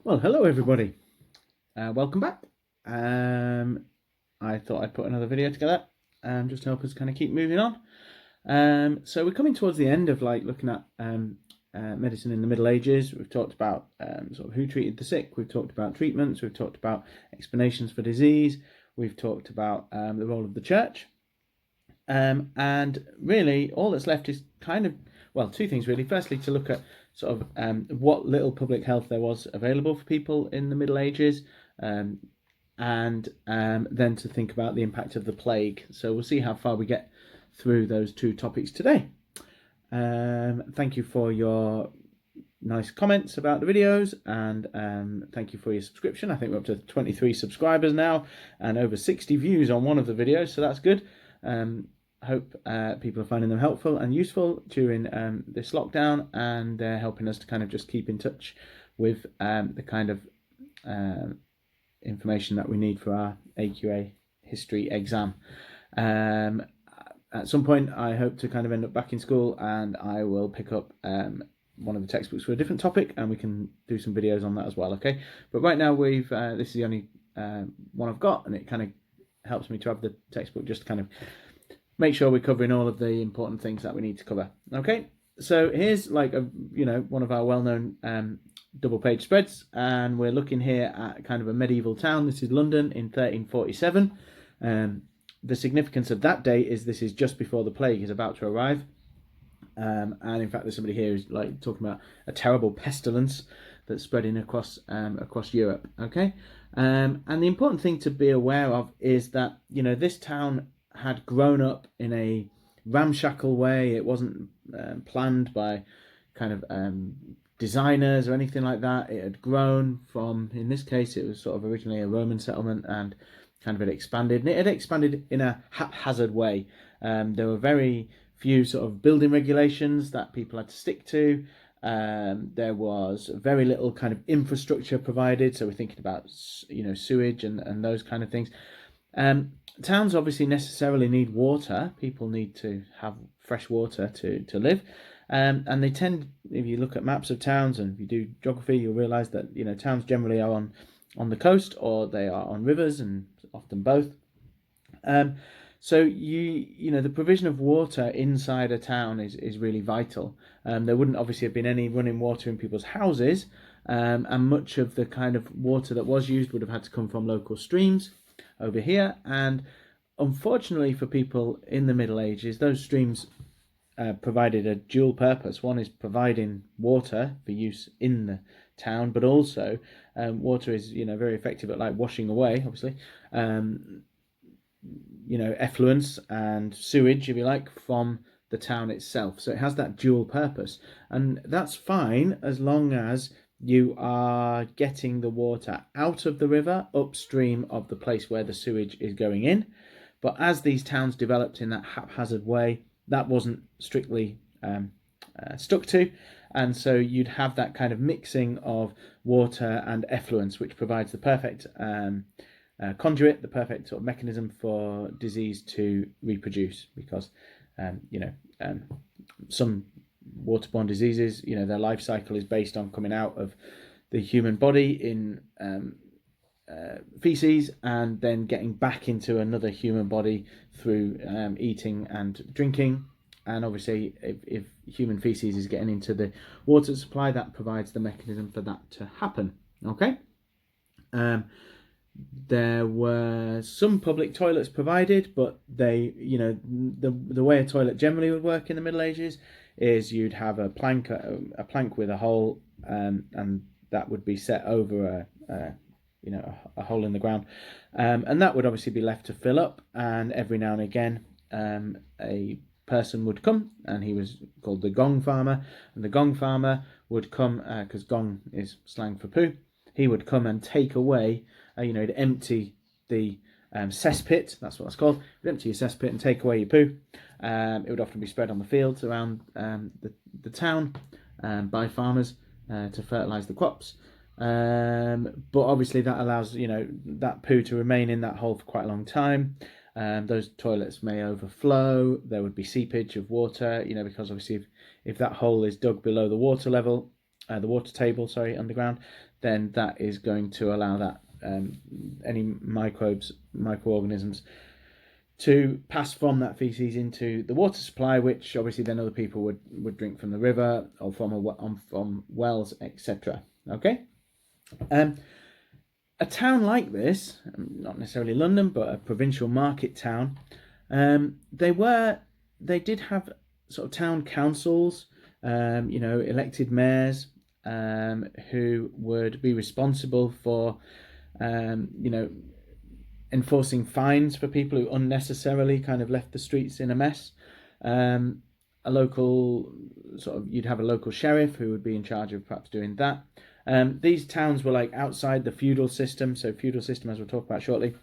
Well, hello everybody. Welcome back. I thought I'd put another video together just to help us kind of keep moving on. So we're coming towards the end of looking at medicine in the Middle Ages. We've talked about sort of who treated the sick. We've talked about treatments. We've talked about explanations for disease. We've talked about the role of the church. And really, all that's left is two things really. Firstly, to look at sort of what little public health there was available for people in the Middle Ages, and then to think about the impact of the plague. So we'll see how far we get through those two topics today. Thank you for your nice comments about the videos, and thank you for your subscription. I think we're up to 23 subscribers now and over 60 views on one of the videos, so that's good. Hope people are finding them helpful and useful during this lockdown, and they're helping us to kind of just keep in touch with the kind of information that we need for our AQA history exam. At some point, I hope to kind of end up back in school, and I will pick up one of the textbooks for a different topic, and we can do some videos on that as well. Okay, but right now this is the only one I've got, and it kind of helps me to have the textbook just to kind of make sure we're covering all of the important things that we need to cover. Okay, so here's one of our well-known double page spreads, and we're looking here at kind of a medieval town. This is London in 1347. The significance of that date is this is just before the plague is about to arrive, and in fact there's somebody here who's talking about a terrible pestilence that's spreading across Europe. Okay, and the important thing to be aware of is that this town had grown up in a ramshackle way. It wasn't planned by kind of designers or anything like that. It had grown from, in this case, it was sort of originally a Roman settlement, and kind of had expanded. And it had expanded in a haphazard way. There were very few sort of building regulations that people had to stick to. There was very little kind of infrastructure provided. So we're thinking about sewage and those kind of things. Towns obviously necessarily need water. People need to have fresh water to live. And they tend, if you look at maps of towns and if you do geography, you'll realise that towns generally are on the coast, or they are on rivers, and often both. So the provision of water inside a town is really vital. There wouldn't obviously have been any running water in people's houses, and much of the kind of water that was used would have had to come from local streams over here. And unfortunately for people in the Middle Ages, those streams provided a dual purpose. One is providing water for use in the town, but also water is very effective at washing away, obviously, effluents and sewage, if you like, from the town itself. So it has that dual purpose, and that's fine as long as you are getting the water out of the river upstream of the place where the sewage is going in. But as these towns developed in that haphazard way, that wasn't strictly stuck to, and so you'd have that kind of mixing of water and effluents, which provides the perfect conduit, the perfect sort of mechanism for disease to reproduce, because some waterborne diseases, their life cycle is based on coming out of the human body in feces, and then getting back into another human body through eating and drinking. And obviously, if human feces is getting into the water supply, that provides the mechanism for that to happen. Okay. There were some public toilets provided, but they, the way a toilet generally would work in the Middle Ages is you'd have a plank with a hole, and that would be set over a hole in the ground, and that would obviously be left to fill up. And every now and again, a person would come, and he was called the gong farmer, and the gong farmer would come, because gong is slang for poo. He would come and take away, he'd empty the cesspit, that's what it's called. You'd empty your cesspit and take away your poo. It would often be spread on the fields around the town by farmers to fertilise the crops. But obviously that allows that poo to remain in that hole for quite a long time. Those toilets may overflow. There would be seepage of water, because obviously if that hole is dug below the water level, the water table, sorry, underground, then that is going to allow that any microorganisms to pass from that feces into the water supply, which obviously then other people would drink from the river or from wells, etc. Okay. A town like this, not necessarily London, but a provincial market town, they did have sort of town councils, elected mayors, who would be responsible for, enforcing fines for people who unnecessarily kind of left the streets in a mess. A local you'd have a local sheriff who would be in charge of perhaps doing that. These towns were like outside the feudal system. So feudal system, as we'll talk about shortly,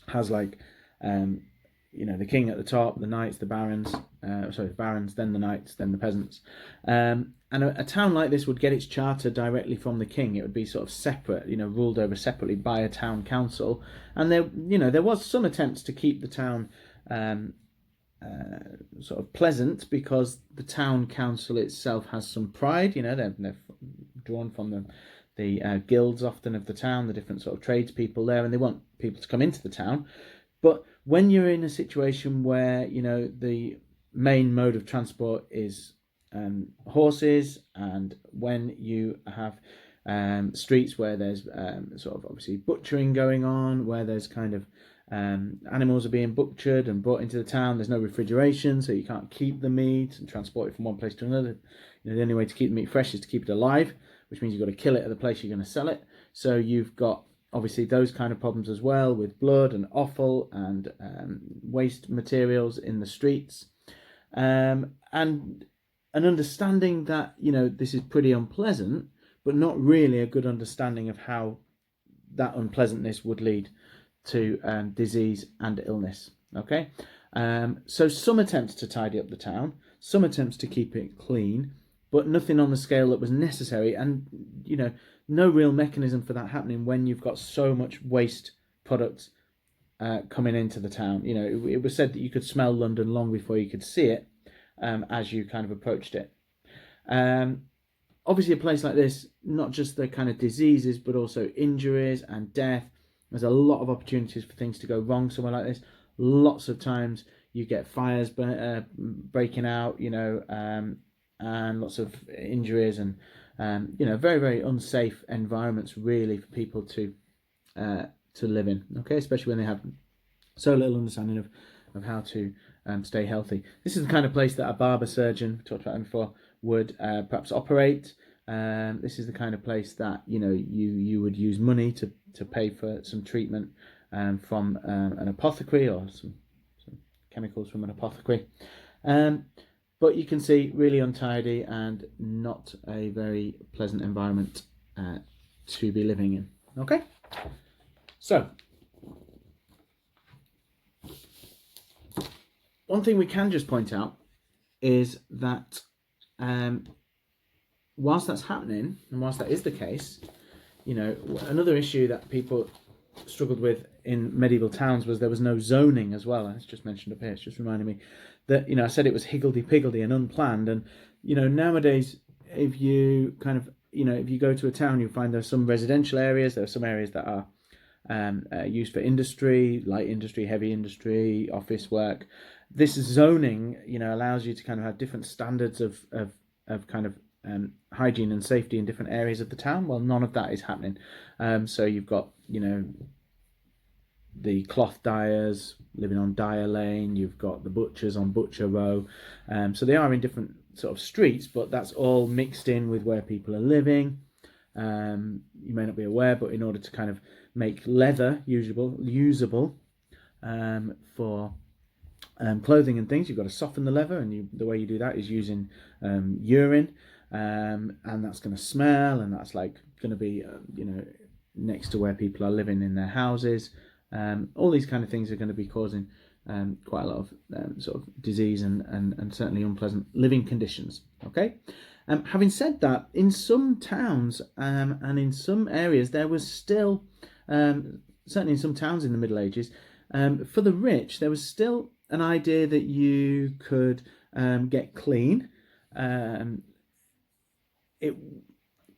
has like, the king at the top, the knights, the barons, the barons, then the knights, then the peasants. And a town like this would get its charter directly from the king. It would be sort of separate, ruled over separately by a town council. And there was some attempts to keep the town sort of pleasant, because the town council itself has some pride. They're drawn from the guilds often of the town, the different sort of tradespeople there, and they want people to come into the town. But when you're in a situation where the main mode of transport is horses, and when you have streets where there's sort of obviously butchering going on, where there's kind of animals are being butchered and brought into the town, there's no refrigeration, so you can't keep the meat and transport it from one place to another. The only way to keep the meat fresh is to keep it alive, which means you've got to kill it at the place you're going to sell it. So you've got obviously those kind of problems as well, with blood and offal and waste materials in the streets, and an understanding that this is pretty unpleasant, but not really a good understanding of how that unpleasantness would lead to disease and illness. Okay, so some attempts to tidy up the town, some attempts to keep it clean, but nothing on the scale that was necessary, and no real mechanism for that happening when you've got so much waste products coming into the town. It was said that you could smell London long before you could see it, as you kind of approached it. Obviously, a place like this, not just the kind of diseases, but also injuries and death. There's a lot of opportunities for things to go wrong somewhere like this. Lots of times you get fires breaking out, and lots of injuries, and very, very unsafe environments really for people to live in. Okay, especially when they have so little understanding of how to stay healthy. This is the kind of place that a barber surgeon, we talked about him before, would perhaps operate. This is the kind of place that you would use money to pay for some treatment from an apothecary, or some chemicals from an apothecary. But you can see, really untidy and not a very pleasant environment to be living in. Okay, so one thing we can just point out is that whilst that's happening, and whilst that is the case, another issue that people struggled with in medieval towns was there was no zoning as well. And it's just mentioned up here. It's just reminding me that I said it was higgledy-piggledy and unplanned. And nowadays, if you kind of if you go to a town, you find there's some residential areas. There are some areas that are used for industry, light industry, heavy industry, office work. This zoning, allows you to kind of have different standards of kind of hygiene and safety in different areas of the town. Well, none of that is happening. So you've got the cloth dyers living on Dyer Lane. You've got the butchers on Butcher Row. So they are in different sort of streets, but that's all mixed in with where people are living. You may not be aware, but in order to kind of make leather usable for clothing and things, you've got to soften the leather, and the way you do that is using urine, and that's going to smell, and that's like going to be next to where people are living in their houses. All these kind of things are going to be causing quite a lot of sort of disease and certainly unpleasant living conditions. Okay, having said that, in some towns and in some areas, there was still certainly in some towns in the Middle Ages, for the rich, there was still an idea that you could get clean.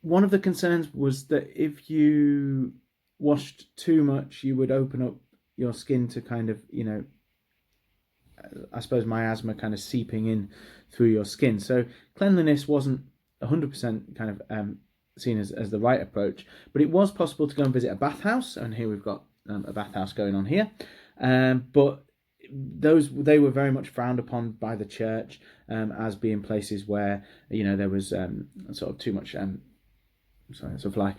one of the concerns was that if you washed too much, you would open up your skin to kind of, I suppose miasma kind of seeping in through your skin. So cleanliness wasn't 100% kind of seen as the right approach, but it was possible to go and visit a bathhouse, and here we've got a bathhouse going on here, but they were very much frowned upon by the church as being places where there was sort of too much sorry, that's a fly.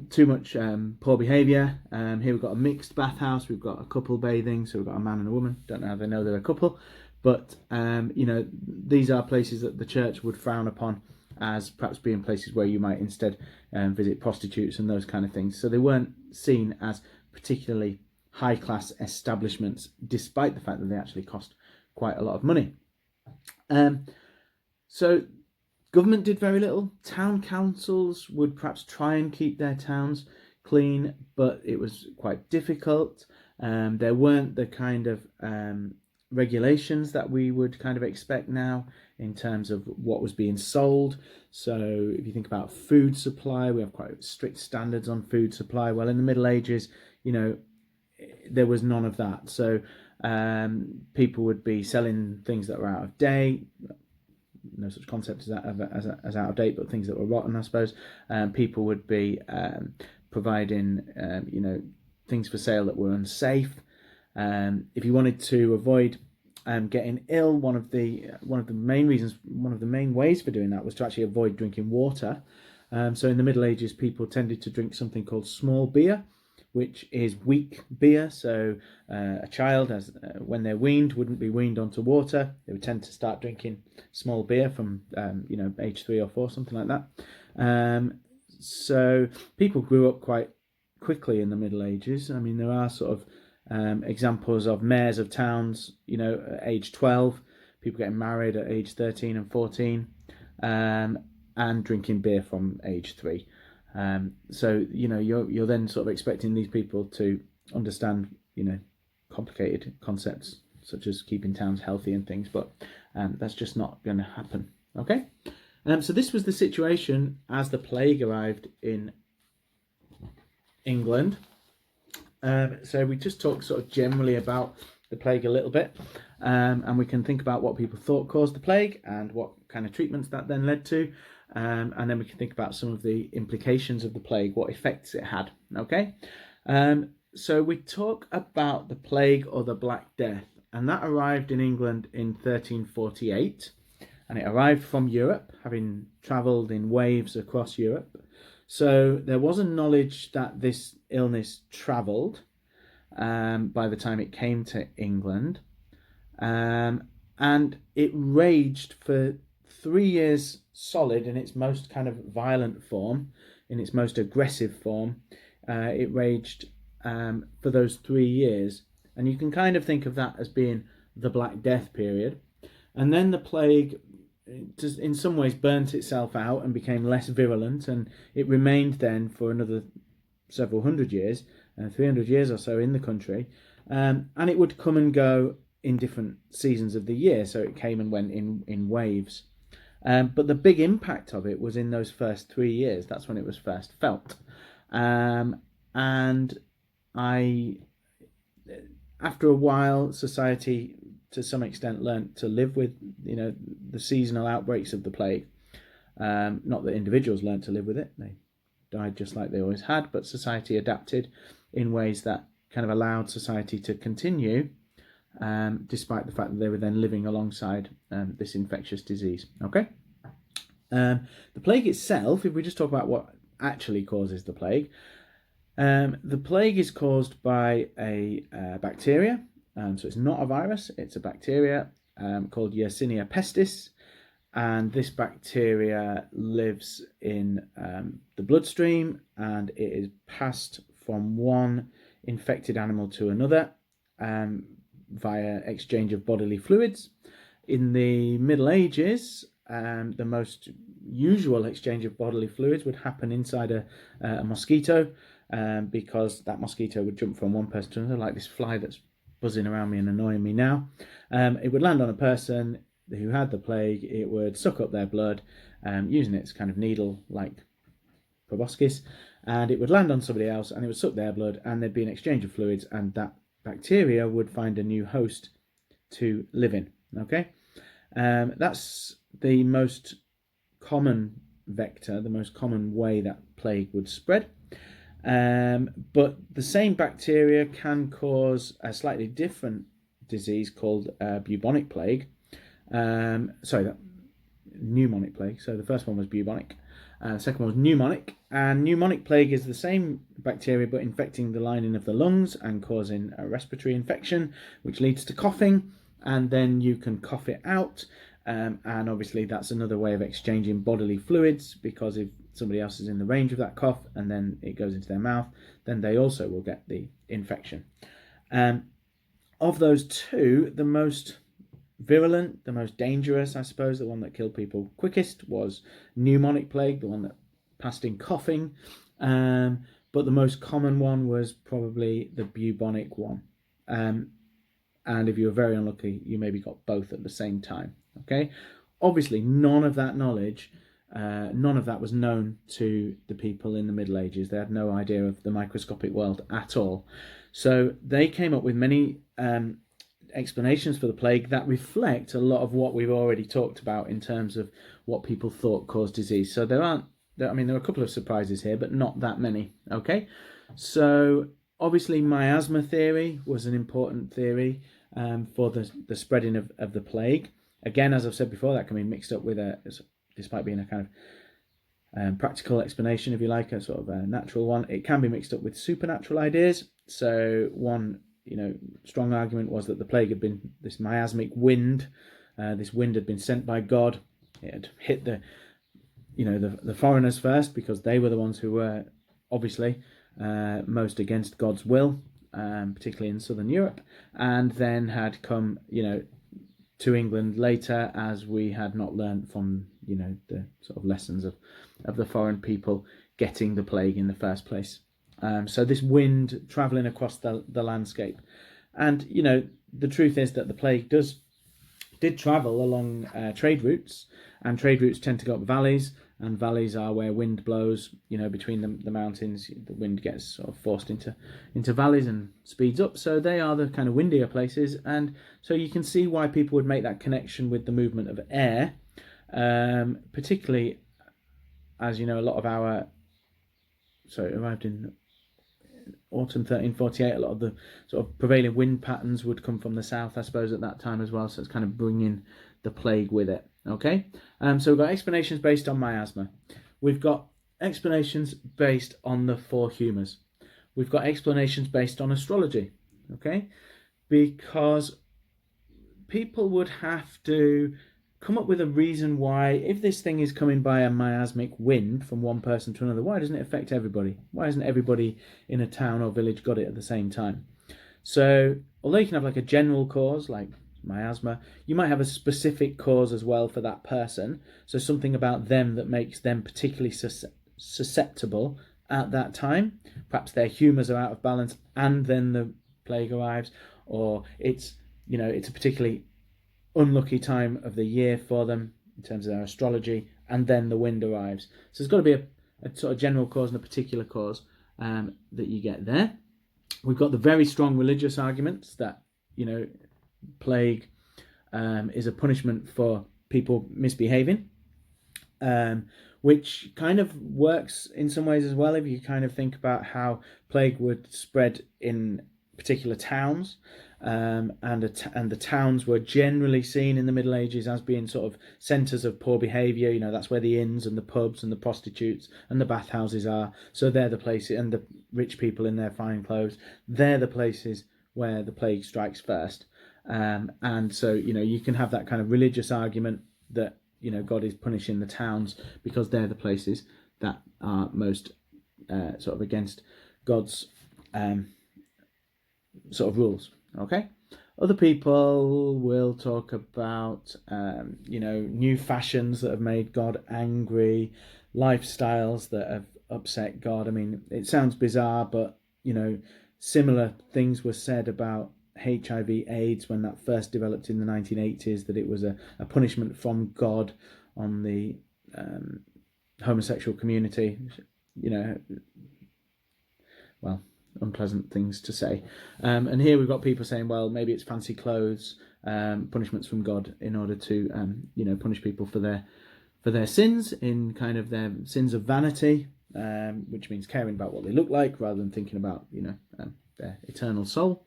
Too much poor behaviour. Here we've got a mixed bathhouse. We've got a couple bathing, so we've got a man and a woman. Don't know how they know they're a couple, but these are places that the church would frown upon as perhaps being places where you might instead visit prostitutes and those kind of things. So they weren't seen as particularly high-class establishments, despite the fact that they actually cost quite a lot of money. So government did very little. Town councils would perhaps try and keep their towns clean, but it was quite difficult. There weren't the kind of regulations that we would kind of expect now in terms of what was being sold. So if you think about food supply, we have quite strict standards on food supply. Well, in the Middle Ages, there was none of that. So people would be selling things that were out of date. No such concept as out of date, but things that were rotten, I suppose. People would be providing, things for sale that were unsafe. If you wanted to avoid getting ill, one of the main ways for doing that was to actually avoid drinking water. So in the Middle Ages, people tended to drink something called small beer, which is weak beer. So a child, when they're weaned, wouldn't be weaned onto water. They would tend to start drinking small beer from age 3 or 4, something like that. So people grew up quite quickly in the Middle Ages. I mean, there are sort of examples of mayors of towns, at age 12, people getting married at age 13 and 14, and drinking beer from age 3. So you're then sort of expecting these people to understand complicated concepts such as keeping towns healthy and things, but that's just not going to happen. Okay, so this was the situation as the plague arrived in England. So we just talked sort of generally about the plague a little bit, and we can think about what people thought caused the plague and what kind of treatments that then led to. And then we can think about some of the implications of the plague, what effects it had. Okay, so we talk about the plague or the Black Death, and that arrived in England in 1348, and it arrived from Europe, having travelled in waves across Europe. So there was a knowledge that this illness travelled by the time it came to England, and it raged for 3 years solid in its most kind of violent form, in its most aggressive form. It raged for those 3 years, and you can kind of think of that as being the Black Death period. And then the plague, in some ways, burnt itself out and became less virulent, and it remained then for another several hundred years, 300 years or so in the country, and it would come and go in different seasons of the year, so it came and went in waves. But the big impact of it was in those first 3 years. That's when it was first felt. And after a while, society, to some extent, learnt to live with, the seasonal outbreaks of the plague. Not that individuals learnt to live with it. They died just like they always had, but society adapted in ways that kind of allowed society to continue, despite the fact that they were then living alongside this infectious disease. Okay, the plague itself, if we just talk about what actually causes the plague, the plague is caused by a bacteria. So it's not a virus, it's a bacteria called Yersinia pestis, and this bacteria lives in the bloodstream, and it is passed from one infected animal to another via exchange of bodily fluids. In the Middle Ages, the most usual exchange of bodily fluids would happen inside a mosquito, because that mosquito would jump from one person to another, like this fly that's buzzing around me and annoying me now. It would land on a person who had the plague. It would suck up their blood, using its kind of needle-like proboscis, and it would land on somebody else, and it would suck their blood, and there'd be an exchange of fluids, and that bacteria would find a new host to live in. Okay, that's the most common vector, the most common way that plague would spread. But the same bacteria can cause a slightly different disease called bubonic plague. Pneumonic plague. So the first one was bubonic. The second one was pneumonic. And pneumonic plague is the same bacteria but infecting the lining of the lungs and causing a respiratory infection, which leads to coughing. And then you can cough it out. And obviously that's another way of exchanging bodily fluids, because if somebody else is in the range of that cough and then it goes into their mouth, then they also will get the infection. Of those two, the most virulent, the most dangerous, I suppose, the one that killed people quickest was pneumonic plague, the one that passed in coughing. But the most common one was probably the bubonic one. And if you were very unlucky, you maybe got both at the same time. Okay, obviously none of that knowledge, none of that was known to the people in the Middle Ages. They had no idea of the microscopic world at all. So they came up with many explanations for the plague that reflect a lot of what we've already talked about in terms of what people thought caused disease. So there are a couple of surprises here, but not that many. Okay, so obviously miasma theory was an important theory for the spreading of the plague. Again, as I've said before, that can be mixed up with despite being a kind of practical explanation, if you like, a sort of a natural one, it can be mixed up with supernatural ideas. So one, strong argument was that the plague had been this miasmic wind. This wind had been sent by God. It had hit the foreigners first, because they were the ones who were obviously most against God's will, particularly in southern Europe, and then had come, to England later, as we had not learned from the sort of lessons of the foreign people getting the plague in the first place. So this wind travelling across the landscape, and the truth is that the plague did travel along trade routes, and trade routes tend to go up valleys, and valleys are where wind blows. Between the mountains, the wind gets sort of forced into valleys and speeds up. So they are the kind of windier places, and so you can see why people would make that connection with the movement of air, particularly as a lot of arrived in autumn 1348. A lot of the sort of prevailing wind patterns would come from the south, I suppose, at that time as well. So it's kind of bringing the plague with it. Okay, so we've got explanations based on miasma. We've got explanations based on the four humours. We've got explanations based on astrology. Okay, because people would have to come up with a reason why, if this thing is coming by a miasmic wind from one person to another, why doesn't it affect everybody? Why hasn't everybody in a town or village got it at the same time? So although you can have like a general cause like miasma, you might have a specific cause as well for that person. So something about them that makes them particularly susceptible at that time. Perhaps their humours are out of balance and then the plague arrives, or it's a particularly unlucky time of the year for them in terms of their astrology, and then the wind arrives. So there's got to be a sort of general cause and a particular cause that you get there. We've got the very strong religious arguments that plague is a punishment for people misbehaving, which kind of works in some ways as well if you kind of think about how plague would spread in particular towns, and the towns were generally seen in the Middle Ages as being sort of centres of poor behaviour. That's where the inns and the pubs and the prostitutes and the bathhouses are. So they're the places, and the rich people in their fine clothes, they're the places where the plague strikes first. And so you can have that kind of religious argument that God is punishing the towns because they're the places that are most sort of against God's sort of rules. Okay, other people will talk about new fashions that have made God angry, lifestyles that have upset God. I mean, it sounds bizarre, but similar things were said about HIV/AIDS when that first developed in the 1980s, that it was a punishment from God on the homosexual community. well, unpleasant things to say. And here we've got people saying, well, maybe it's fancy clothes, punishments from God in order to, punish people for their sins, in kind of their sins of vanity, which means caring about what they look like rather than thinking about, their eternal soul.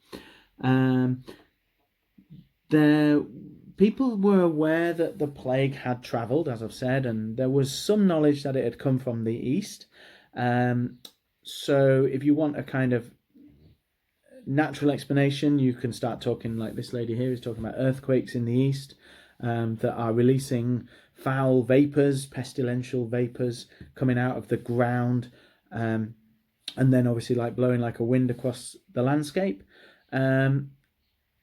People were aware that the plague had travelled, as I've said, and there was some knowledge that it had come from the east. So if you want a kind of natural explanation, you can start talking like this lady here is talking about earthquakes in the east that are releasing foul vapours, pestilential vapours coming out of the ground, and then obviously like blowing like a wind across the landscape.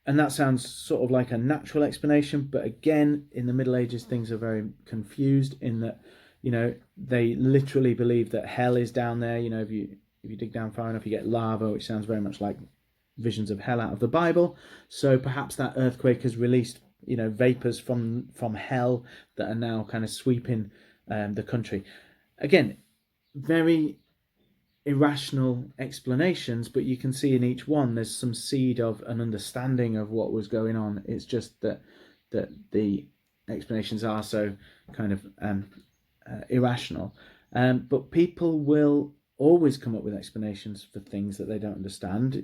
And that sounds sort of like a natural explanation, but again, in the Middle Ages, things are very confused in that, they literally believe that hell is down there. If you dig down far enough, you get lava, which sounds very much like visions of hell out of the Bible. So perhaps that earthquake has released, vapors from hell that are now kind of sweeping the country. Again, very irrational explanations, but you can see in each one there's some seed of an understanding of what was going on. It's just that the explanations are so kind of irrational, but people will always come up with explanations for things that they don't understand.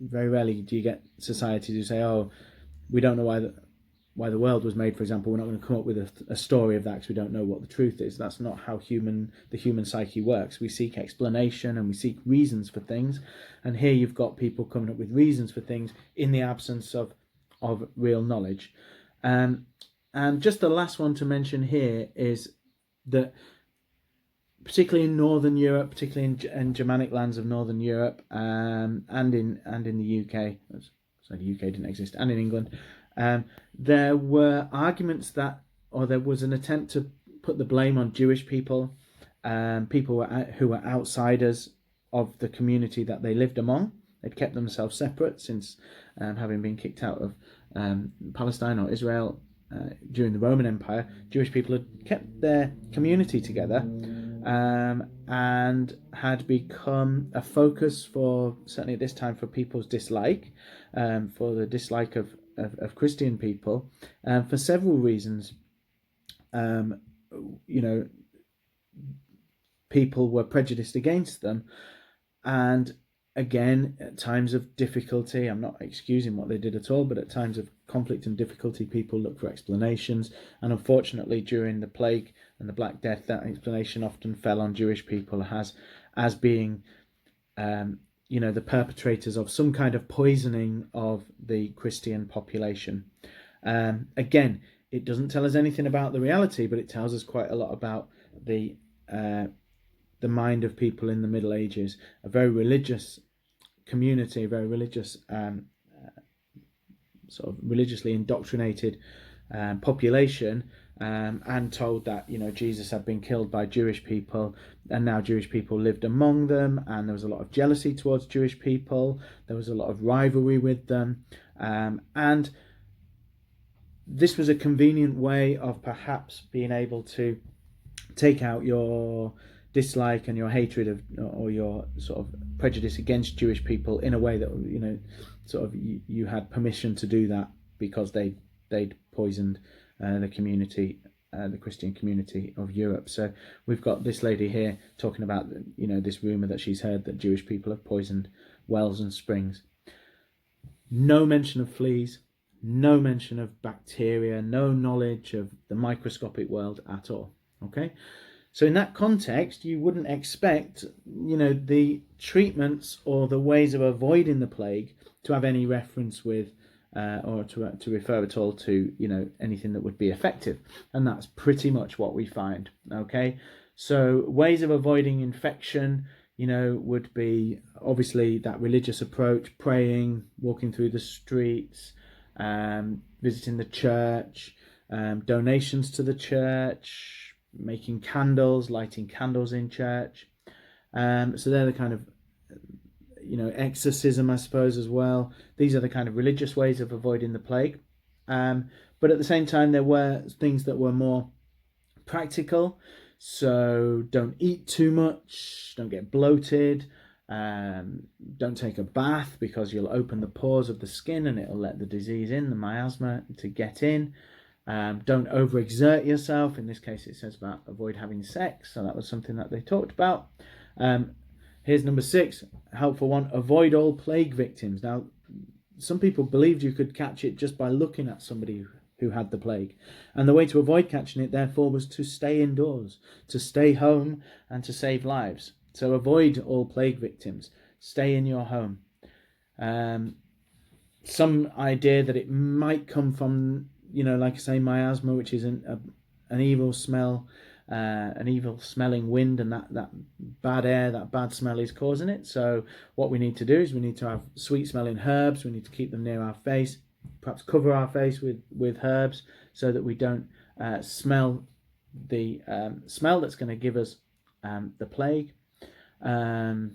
Very rarely do you get societies who say, oh, we don't know why the world was made, for example. We're not going to come up with a story of that because we don't know what the truth is. That's not how the human psyche works. We seek explanation and we seek reasons for things. And here you've got people coming up with reasons for things in the absence of real knowledge. And just the last one to mention here is that particularly in Northern Europe, particularly in Germanic lands of Northern Europe, and in the UK, so the UK didn't exist, and in England, there were arguments there was an attempt to put the blame on Jewish people, people who were outsiders of the community that they lived among. They'd kept themselves separate since having been kicked out of Palestine or Israel during the Roman Empire. Jewish people had kept their community together and had become a focus certainly at this time, for people's dislike, for the dislike of Christian people, for several reasons. People were prejudiced against them, and again, at times of difficulty, I'm not excusing what they did at all, but at times of conflict and difficulty, people look for explanations. And unfortunately, during the plague and the Black Death, that explanation often fell on Jewish people as being, the perpetrators of some kind of poisoning of the Christian population. Again, it doesn't tell us anything about the reality, but it tells us quite a lot about the mind of people in the Middle Ages, a very religious community, very religious, sort of religiously indoctrinated population, and told that Jesus had been killed by Jewish people, and now Jewish people lived among them, and there was a lot of jealousy towards Jewish people. There was a lot of rivalry with them, and this was a convenient way of perhaps being able to take out your dislike and your hatred of, or your sort of prejudice against Jewish people in a way that sort of you had permission to do that because they'd poisoned the community, the Christian community of Europe. So we've got this lady here talking about this rumor that she's heard that Jewish people have poisoned wells and springs. No mention of fleas, no mention of bacteria, no knowledge of the microscopic world at all. Okay. So in that context, you wouldn't expect, the treatments or the ways of avoiding the plague to have any reference with, or to refer at all to, anything that would be effective. And that's pretty much what we find. Okay. So ways of avoiding infection, would be obviously that religious approach, praying, walking through the streets, visiting the church, donations to the church, making candles, lighting candles in church. So they're the kind of, exorcism, I suppose, as well. These are the kind of religious ways of avoiding the plague. But at the same time, there were things that were more practical. So don't eat too much, don't get bloated, don't take a bath because you'll open the pores of the skin and it'll let the disease in, the miasma, to get in. Don't overexert yourself. In this case, it says about avoid having sex. So that was something that they talked about. Here's number 6, helpful one. Avoid all plague victims. Now, some people believed you could catch it just by looking at somebody who had the plague. And the way to avoid catching it, therefore, was to stay indoors, to stay home, and to save lives. So avoid all plague victims. Stay in your home. Some idea that it might come from, like I say, miasma, which is an evil smell, an evil smelling wind, and that bad air, that bad smell is causing it. So what we need to do is we need to have sweet smelling herbs. We need to keep them near our face, perhaps cover our face with herbs so that we don't smell the smell that's going to give us the plague. So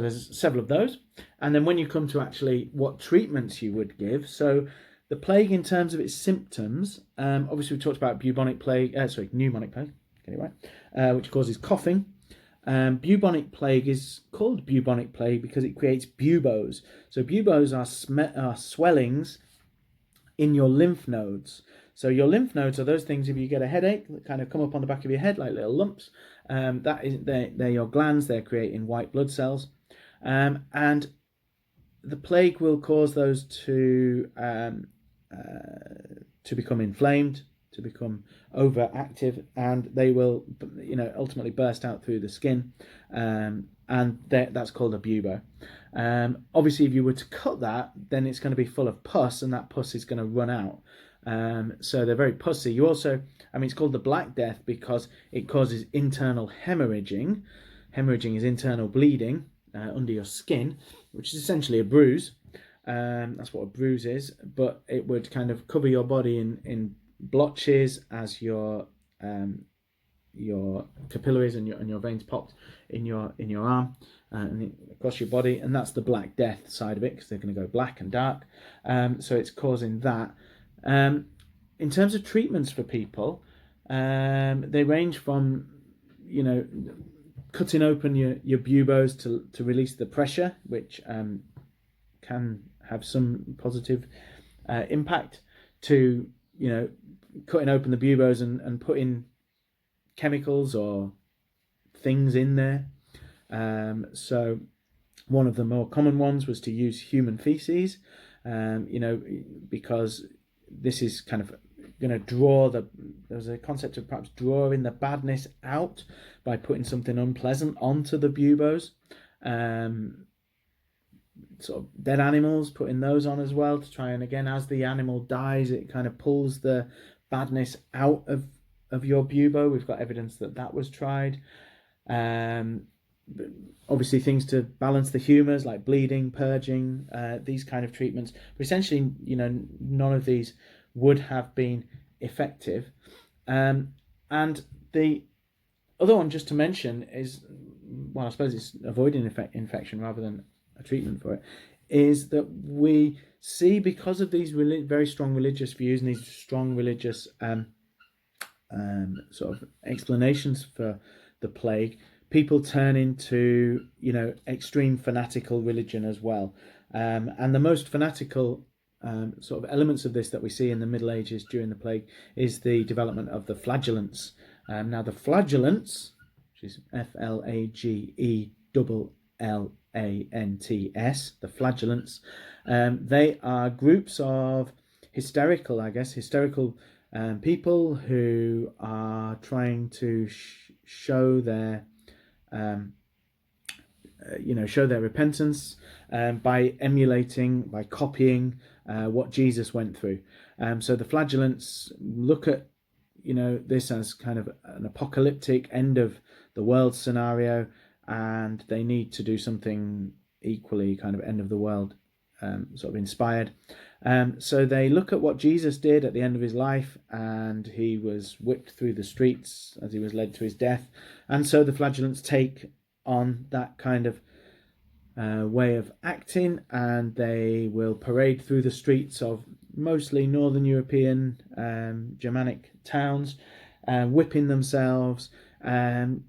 there's several of those. And then when you come to actually what treatments you would give, so the plague in terms of its symptoms, obviously we talked about pneumonic plague, get it right, which causes coughing. Bubonic plague is called bubonic plague because it creates buboes. So buboes are swellings in your lymph nodes. So your lymph nodes are those things, if you get a headache, that kind of come up on the back of your head like little lumps. They're your glands. They're creating white blood cells. And the plague will cause those to become inflamed, to become overactive, and they will, ultimately burst out through the skin, and that's called a bubo. Obviously, if you were to cut that, then it's going to be full of pus, and that pus is going to run out. So they're very pussy. You also, it's called the Black Death because it causes internal hemorrhaging. Hemorrhaging is internal bleeding under your skin, which is essentially a bruise. That's what a bruise is, but it would kind of cover your body in blotches as your capillaries and your veins popped in your arm and across your body, and that's the Black Death side of it because they're going to go black and dark. So it's causing that. In terms of treatments for people, they range from cutting open your buboes to release the pressure, which can have some positive impact, to cutting open the buboes and putting chemicals or things in there. So one of the more common ones was to use human feces, because this is kind of going to draw there's a concept of perhaps drawing the badness out by putting something unpleasant onto the buboes. Sort of dead animals, putting those on as well to try and, again, as the animal dies, it kind of pulls the badness out of your bubo. We've got evidence that was tried. Obviously things to balance the humours like bleeding, purging, these kind of treatments. But essentially, none of these would have been effective. And the other one just to mention is, well, I suppose it's avoiding infection rather than a treatment for it, is that we see, because of these very strong religious views and these strong religious sort of explanations for the plague, people turn into extreme fanatical religion as well. And the most fanatical sort of elements of this that we see in the Middle Ages during the plague is the development of the flagellants. Now the flagellants, which is Flagellants, the flagellants, they are groups of hysterical people who are trying to show their repentance by emulating, by copying what Jesus went through. So the flagellants look at this as kind of an apocalyptic end of the world scenario, and they need to do something equally kind of end of the world sort of inspired. So they look at what Jesus did at the end of his life, and he was whipped through the streets as he was led to his death. And so the flagellants take on that kind of way of acting, and they will parade through the streets of mostly Northern European Germanic towns, whipping themselves,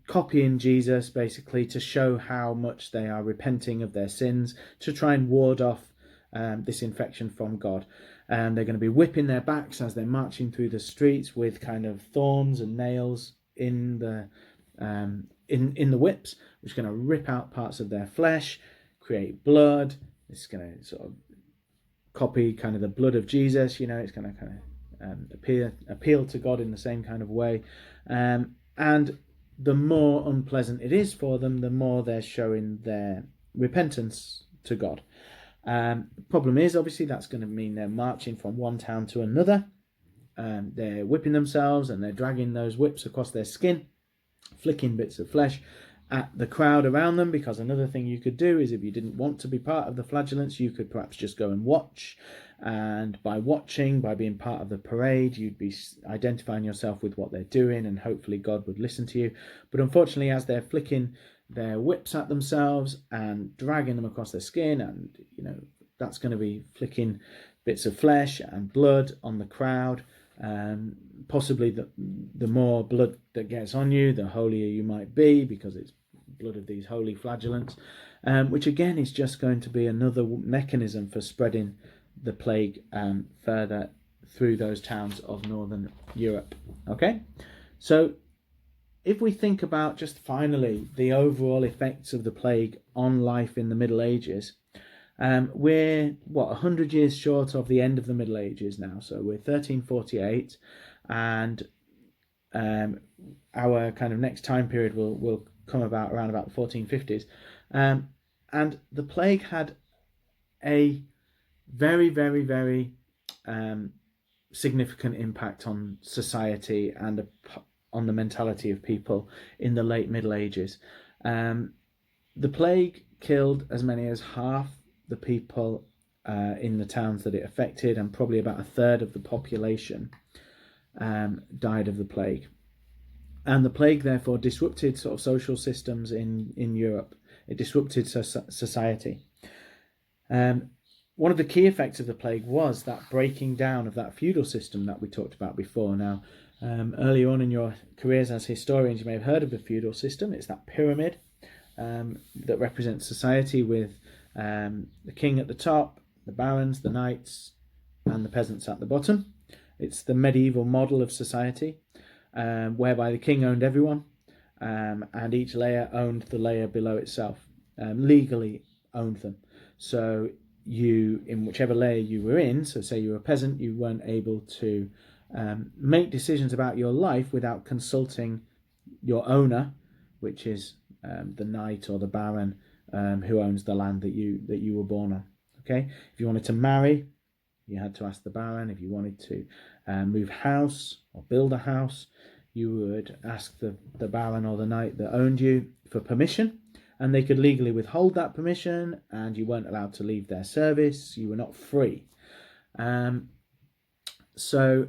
copying Jesus basically to show how much they are repenting of their sins, to try and ward off this infection from God. They're going to be whipping their backs as they're marching through the streets with kind of thorns and nails in the whips, which is going to rip out parts of their flesh, create blood. It's going to sort of copy kind of the blood of Jesus. It's going to kind of appeal to God in the same kind of way. And the more unpleasant it is for them, the more they're showing their repentance to God. Problem is, obviously, that's going to mean they're marching from one town to another. They're whipping themselves and they're dragging those whips across their skin, flicking bits of flesh at the crowd around them, because another thing you could do is, if you didn't want to be part of the flagellants, you could perhaps just go and watch. And by watching, by being part of the parade, you'd be identifying yourself with what they're doing, and hopefully God would listen to you. But unfortunately, as they're flicking their whips at themselves and dragging them across their skin, and that's going to be flicking bits of flesh and blood on the crowd. Possibly the more blood that gets on you, the holier you might be, because it's blood of these holy flagellants, which again is just going to be another mechanism for spreading the plague further through those towns of Northern Europe. Okay, so if we think about just finally the overall effects of the plague on life in the Middle Ages, we're 100 years short of the end of the Middle Ages now. So we're 1348, and our kind of next time period will come about around about the 1450s, and the plague had a very, very, very significant impact on society and on the mentality of people in the late Middle Ages. The plague killed as many as half the people in the towns that it affected, and probably about a third of the population died of the plague. And the plague therefore disrupted sort of social systems in Europe. It disrupted society. One of the key effects of the plague was that breaking down of that feudal system that we talked about before. Now, earlier on in your careers as historians, you may have heard of the feudal system. It's that pyramid that represents society, with the king at the top, the barons, the knights, and the peasants at the bottom. It's the medieval model of society, whereby the king owned everyone, and each layer owned the layer below itself, legally owned them. So you, in whichever layer you were in, so say you were a peasant, you weren't able to make decisions about your life without consulting your owner, which is the knight or the baron, who owns the land that you were born on. Okay, if you wanted to marry, you had to ask the baron. If you wanted to move house or build a house, you would ask the baron or the knight that owned you for permission, and they could legally withhold that permission, and you weren't allowed to leave their service. You were not free. So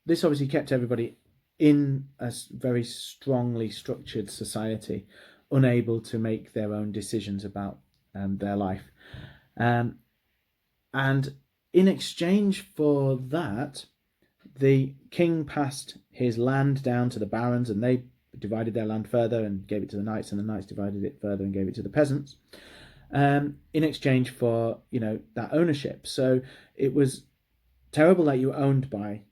this obviously kept everybody in a very strongly structured society, unable to make their own decisions about their life. And in exchange for that, the king passed his land down to the barons, and they divided their land further and gave it to the knights, and the knights divided it further and gave it to the peasants, in exchange for that ownership. So it was terrible that you were owned by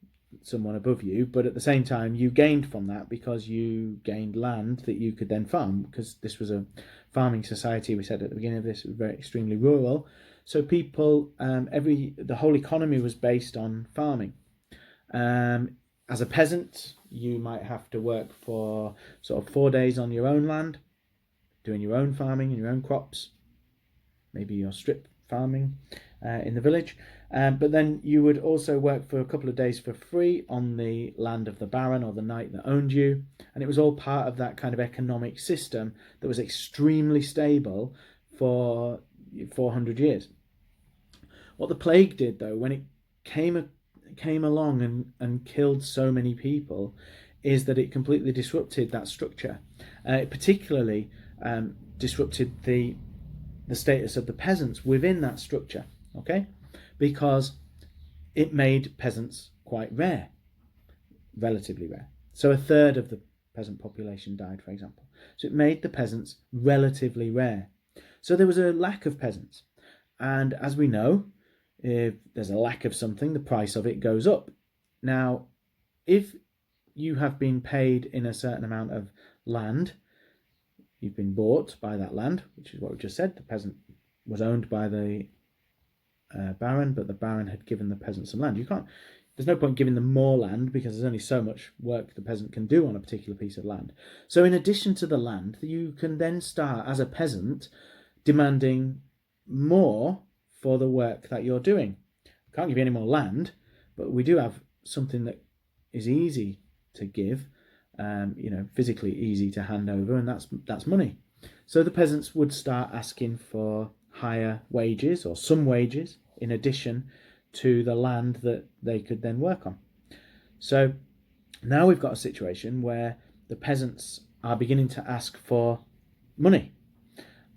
someone above you, but at the same time you gained from that, because you gained land that you could then farm, because this was a farming society. We said at the beginning of this, it was very extremely rural, so people, the whole economy was based on farming. As a peasant, you might have to work for sort of 4 days on your own land, doing your own farming and your own crops, maybe your strip farming in the village. But then you would also work for a couple of days for free on the land of the baron or the knight that owned you. And it was all part of that kind of economic system that was extremely stable for 400 years. What the plague did, though, when it came along and killed so many people, is that it completely disrupted that structure. It particularly disrupted the status of the peasants within that structure, okay? Because it made peasants quite rare, relatively rare. So a third of the peasant population died, for example. So it made the peasants relatively rare. So there was a lack of peasants. And as we know, if there's a lack of something, the price of it goes up. Now, if you have been paid in a certain amount of land, you've been bought by that land, which is what we just said. The peasant was owned by the baron, but the baron had given the peasant some land. There's no point giving them more land because there's only so much work the peasant can do on a particular piece of land. So in addition to the land, you can then start as a peasant demanding more for the work that you're doing. Can't give you any more land, but we do have something that is easy to give, physically easy to hand over, and that's money. So the peasants would start asking for higher wages or some wages in addition to the land that they could then work on. So now we've got a situation where the peasants are beginning to ask for money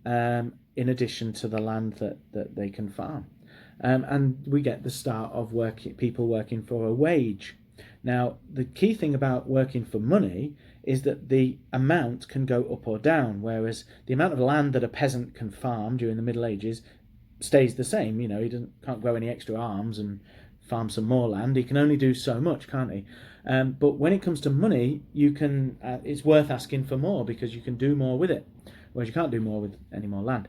in addition to the land that they can farm. And we get the start of people working for a wage. Now, the key thing about working for money is that the amount can go up or down, whereas the amount of land that a peasant can farm during the Middle Ages stays the same. He can't grow any extra arms and farm some more land. He can only do so much, can't he? But when it comes to money, it's worth asking for more because you can do more with it, whereas you can't do more with any more land.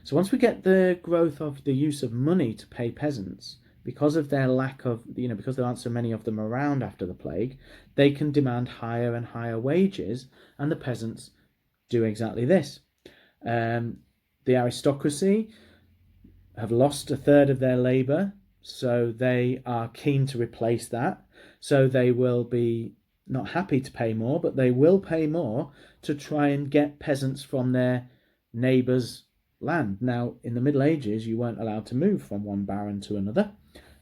So once we get the growth of the use of money to pay peasants, because of their lack of, because there aren't so many of them around after the plague, they can demand higher and higher wages, and the peasants do exactly this. The aristocracy have lost a third of their labour, so they are keen to replace that. So they will be not happy to pay more, but they will pay more to try and get peasants from their neighbours' land. Now, in the Middle Ages, you weren't allowed to move from one baron to another,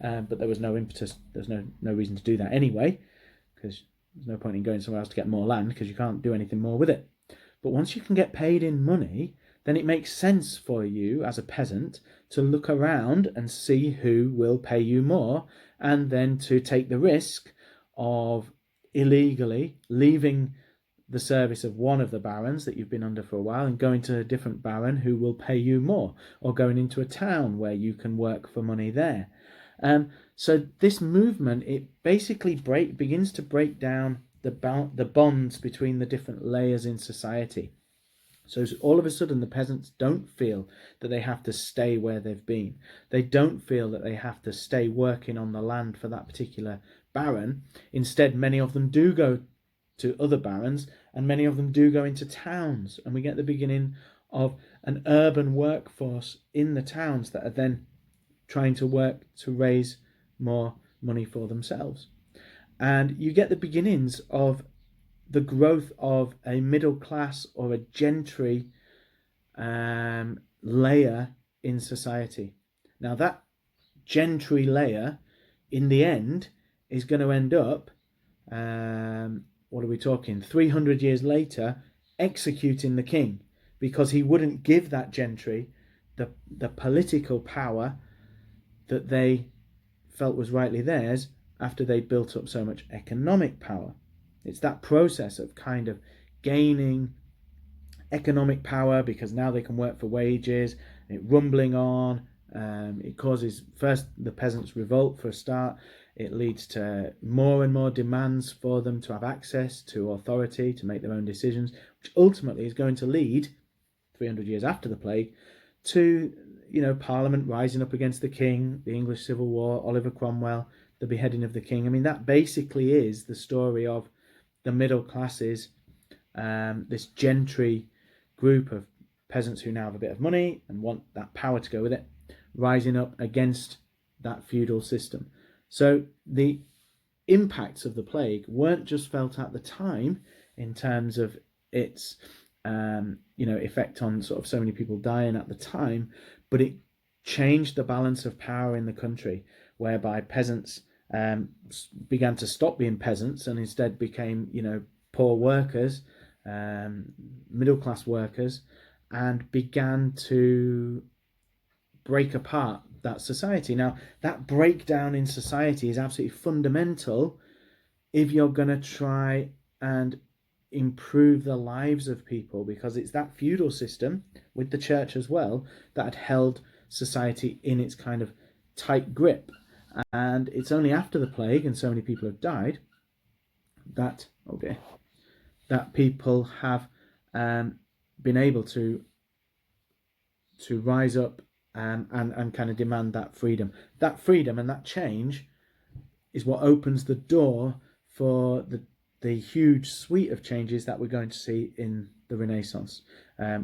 but there was no impetus, there's no reason to do that anyway, because there's no point in going somewhere else to get more land because you can't do anything more with it. But once you can get paid in money, then it makes sense for you as a peasant to look around and see who will pay you more, and then to take the risk of illegally leaving the service of one of the barons that you've been under for a while and going to a different baron who will pay you more, or going into a town where you can work for money there. So this movement, it basically begins to break down the bonds between the different layers in society. So all of a sudden, the peasants don't feel that they have to stay where they've been. They don't feel that they have to stay working on the land for that particular baron. Instead, many of them do go to other barons, and many of them do go into towns. And we get the beginning of an urban workforce in the towns that are then trying to work to raise more money for themselves. And you get the beginnings of the growth of a middle class or a gentry layer in society. Now that gentry layer, in the end, is going to end up, what are we talking, 300 years later, executing the king, because he wouldn't give that gentry the political power that they felt was rightly theirs after they built up so much economic power. It's that process of kind of gaining economic power because now they can work for wages, it rumbling on. It causes first the peasants' revolt for a start. It leads to more and more demands for them to have access to authority, to make their own decisions, which ultimately is going to lead, 300 years after the plague, to Parliament rising up against the king, the English Civil War, Oliver Cromwell, the beheading of the king. I mean, that basically is the story of the middle classes, this gentry group of peasants who now have a bit of money and want that power to go with it, rising up against that feudal system. So the impacts of the plague weren't just felt at the time in terms of its effect on sort of so many people dying at the time, but it changed the balance of power in the country, whereby peasants began to stop being peasants and instead became poor workers, middle class workers, and began to break apart that society. Now, that breakdown in society is absolutely fundamental if you're going to try and improve the lives of people, because it's that feudal system with the church as well that had held society in its kind of tight grip. And it's only after the plague, and so many people have died, that that people have been able to rise up and kind of demand that freedom. That freedom and that change is what opens the door for the huge suite of changes that we're going to see in the Renaissance,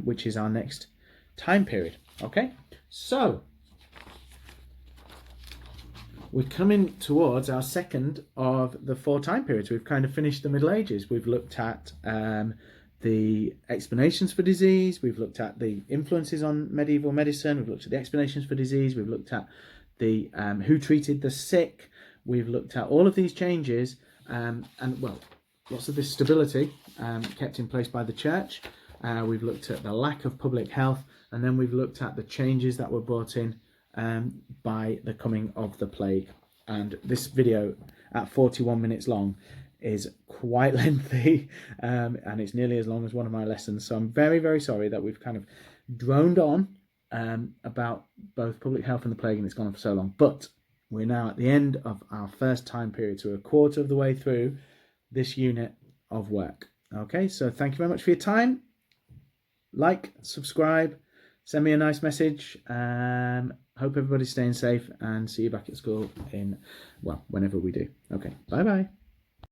which is our next time period. Okay, so we're coming towards our second of the 4 time periods. We've kind of finished the Middle Ages. We've looked at the explanations for disease. We've looked at the influences on medieval medicine. We've looked at the explanations for disease. We've looked at the who treated the sick. We've looked at all of these changes and, well, lots of this stability kept in place by the church. We've looked at the lack of public health, and then we've looked at the changes that were brought in by the coming of the plague. And this video, at 41 minutes long, is quite lengthy, and it's nearly as long as one of my lessons. So I'm very, very sorry that we've kind of droned on about both public health and the plague, and it's gone on for so long. But we're now at the end of our first time period, so we're a quarter of the way through this unit of work. Okay, so thank you very much for your time. Like, subscribe, send me a nice message. Hope everybody's staying safe, and see you back at school in, well, whenever we do. Okay, bye-bye.